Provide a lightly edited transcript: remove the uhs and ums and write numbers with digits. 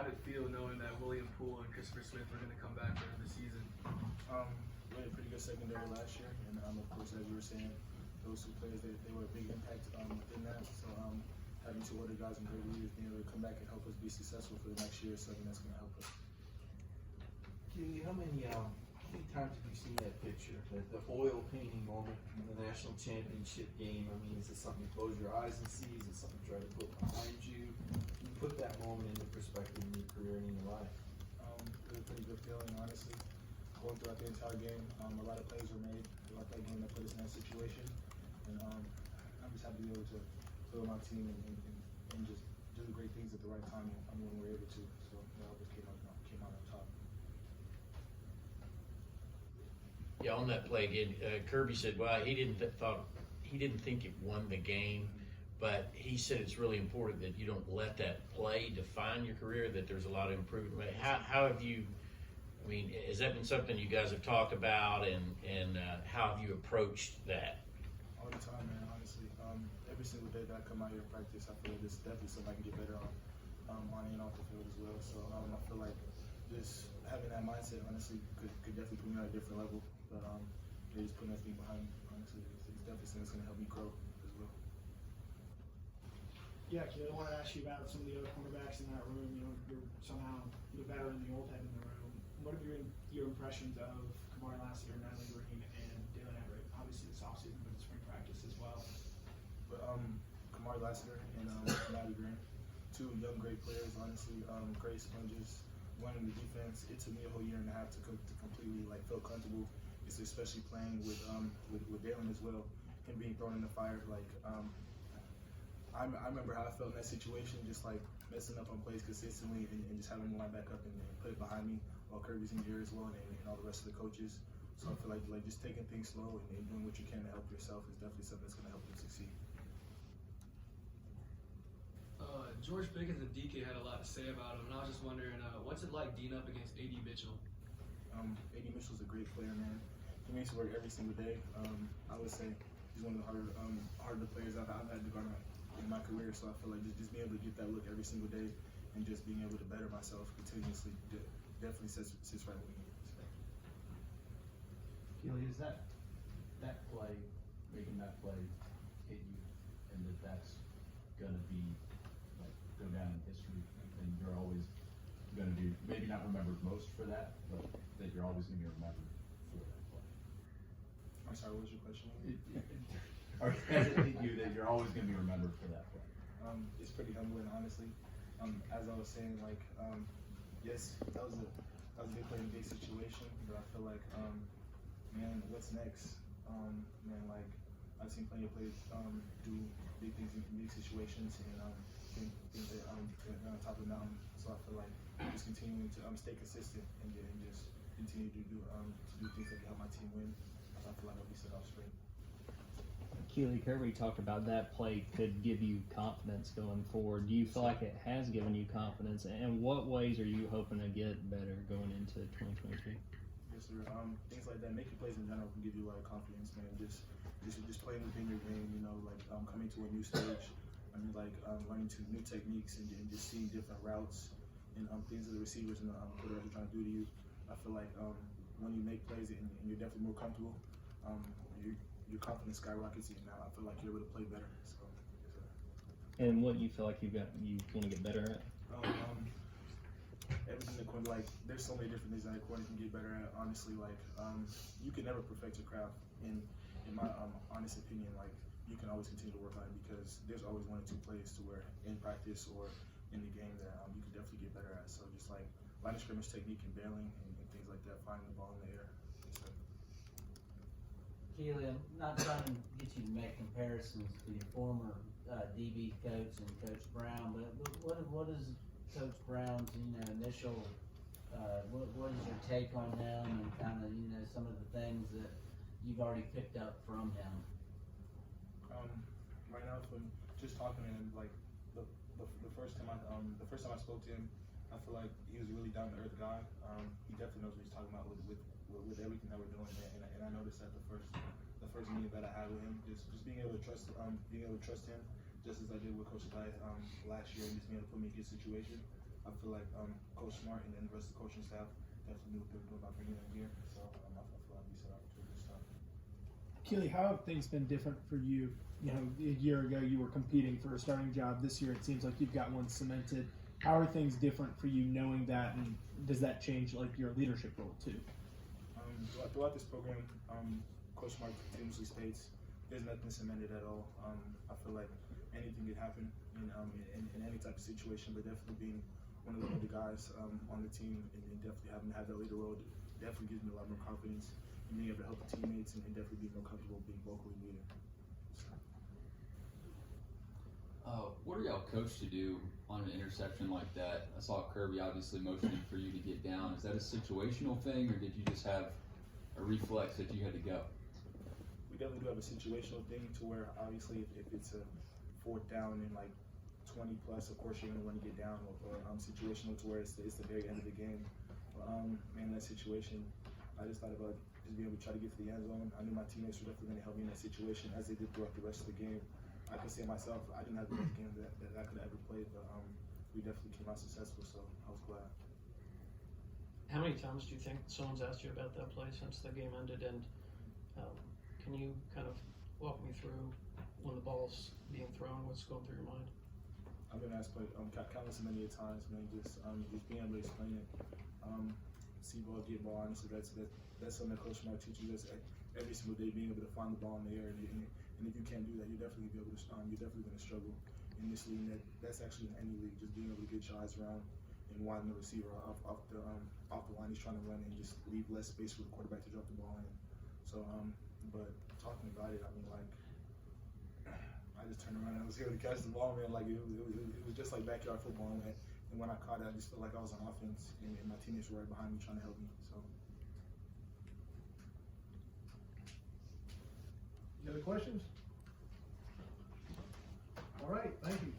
how did it feel knowing that William Poole and Christopher Smith were going to come back during the season? We had a pretty good secondary last year, and of course, as you were saying, those two players they were a big impact within that. So having two other guys in great leaders being able to come back and help us be successful for the next year is something that's going to help us. Kelee, how many times have you seen that picture, the oil painting moment in the national championship game? I mean, is it something you close your eyes and see? Is it something you try to put behind you? You put that moment into perspective in your career and in your life. It was a pretty good feeling, honestly. Going throughout the entire game, a lot of plays were made throughout that game that put us in that situation, and I'm just happy to be able to fill my team and just do the great things at the right time when we're able to. So I just came out on top. Yeah, on that play again, Kirby said, well, he didn't think it won the game, but he said it's really important that you don't let that play define your career, that there's a lot of improvement. How have you, I mean, has that been something you guys have talked about, and how have you approached that? All the time, man, honestly. Every single day that I come out here and practice, I feel like there's definitely something I can get better on and off the field as well. So I feel like just having that mindset, honestly, could definitely put me on a different level. But just putting that thing behind me, honestly, it's definitely something that's going to help me grow as well. Yeah, Kelee, I want to ask you about some of the other cornerbacks in that room. You know, you're better than the old head in the room. What are your impressions of Kamari Lassiter, Natalie Green, and Dylan Everett? Obviously, this offseason, but it's spring practice as well. But Kamari Lassiter and Natalie Green, two young, great players. Honestly, great sponges. Running the defense, it took me a whole year and a half to completely feel comfortable. It's especially playing with Dylan as well, him being thrown in the fire. I remember how I felt in that situation, just messing up on plays consistently and just having to line back up and put it behind me while Kirby's in here as well and all the rest of the coaches. So I feel like just taking things slow and doing what you can to help yourself is definitely something that's going to help you succeed. George Pickens and DK had a lot to say about him, and I was just wondering, what's it like being up against A.D. Mitchell? A.D. Mitchell's a great player, man. He makes it work every single day. I would say he's one of the harder players I've had to guard in my career. So I feel like just being able to get that look every single day and just being able to better myself continuously definitely sits right with me. Kelee, is that play, making that play hit you, and that's going to be go down in history, and you're always going to be maybe not remembered most for that, but that you're always going to be remembered for that play? I'm sorry, what was your question? Or does it hit you that you're always going to be remembered for that play? It's pretty humbling, honestly. As I was saying, yes, that was a big play in a big situation, but I feel like, man, what's next? I've seen plenty of players do big things in big situations and think that they're on top of the mountain. So I feel like just continuing to stay consistent and just continue to do things that can help my team win. I feel like I'll be set off straight. Kelee, Kirby talked about that play could give you confidence going forward. Do you feel like it has given you confidence? And what ways are you hoping to get better going into 2023? Yes, sir. Things like that, making plays in general can give you a lot of confidence, man. Just playing within your game, coming to a new stage. Learning to new techniques and just seeing different routes and things that the receivers and the quarterbacks are trying to do to you. I feel like when you make plays and you're definitely more comfortable, your confidence skyrockets, and now I feel like you're able to play better. So, and what do you feel like you want to get better at? Everything in the corner, there's so many different things that the corner can get better at. Honestly, you can never perfect your craft. In my honest opinion, you can always continue to work on it because there's always one or two plays to where in practice or in the game that you can definitely get better at. So just line of scrimmage technique and bailing and things like that, finding the ball in the air. Kelee, I'm not trying to get you to make comparisons to your former DB coach and Coach Brown, but what is Coach Brown's initial? What is your take on him and kind of some of the things that you've already picked up from him? Right now, from just talking to him, the first time I spoke to him, I feel like he was a really down to earth guy. He definitely knows what he's talking about with everything that we're doing, and I noticed that the first meeting that I had with him, just being able to trust him, just as I did with Coach Ty last year, and just being able to put me in a good situation. I I feel like Coach Smart and then the rest of the coaching staff definitely knew what they were doing by bringing them here. So I feel like we set out to do stuff. Kelee, how have things been different for you? You know, a year ago you were competing for a starting job. This year it seems like you've got one cemented. How are things different for you knowing that, and does that change like your leadership role too? Throughout this program, Coach Smart continuously states there's nothing cemented at all. I feel like anything could happen in any type of situation, but definitely being one of the guys on the team and definitely having to have that leader role definitely gives me a lot more confidence in being able to help the teammates and definitely being more comfortable being vocally leader. What are y'all coached to do on an interception like that? I saw Kirby obviously motioning for you to get down. Is that a situational thing, or did you just have a reflex that you had to go? We definitely do have a situational thing to where obviously if it's a fourth down and like 20 plus, of course you're going to want to get down, or situational to where it's the very end of the game. In that situation, I just thought about just being able to try to get to the end zone. I knew my teammates were definitely going to help me in that situation as they did throughout the rest of the game. I can say myself, I didn't have the best game that I could have ever played, but we definitely came out successful, so I was glad. How many times do you think someone's asked you about that play since the game ended? And can you kind of walk me through when the ball's being thrown, what's going through your mind? I've been asked countless many times, man. Just being able to explain it. See ball, get ball. Honestly, that's something that Coach Smart teaches us every single day. Being able to find the ball in the air, and if you can't do that, you're definitely gonna be able to. You're definitely going to struggle in this league. That's actually in any league. Just being able to get your eyes around and widen the receiver off the line he's trying to run and just leave less space for the quarterback to drop the ball in. So, but talking about it, I mean, like, I just turned around and I was able to catch the ball, man. Like it was just like backyard football, man. And when I caught it, I just felt like I was on offense, and my teammates were right behind me trying to help me. So. Any other questions? All right, thank you.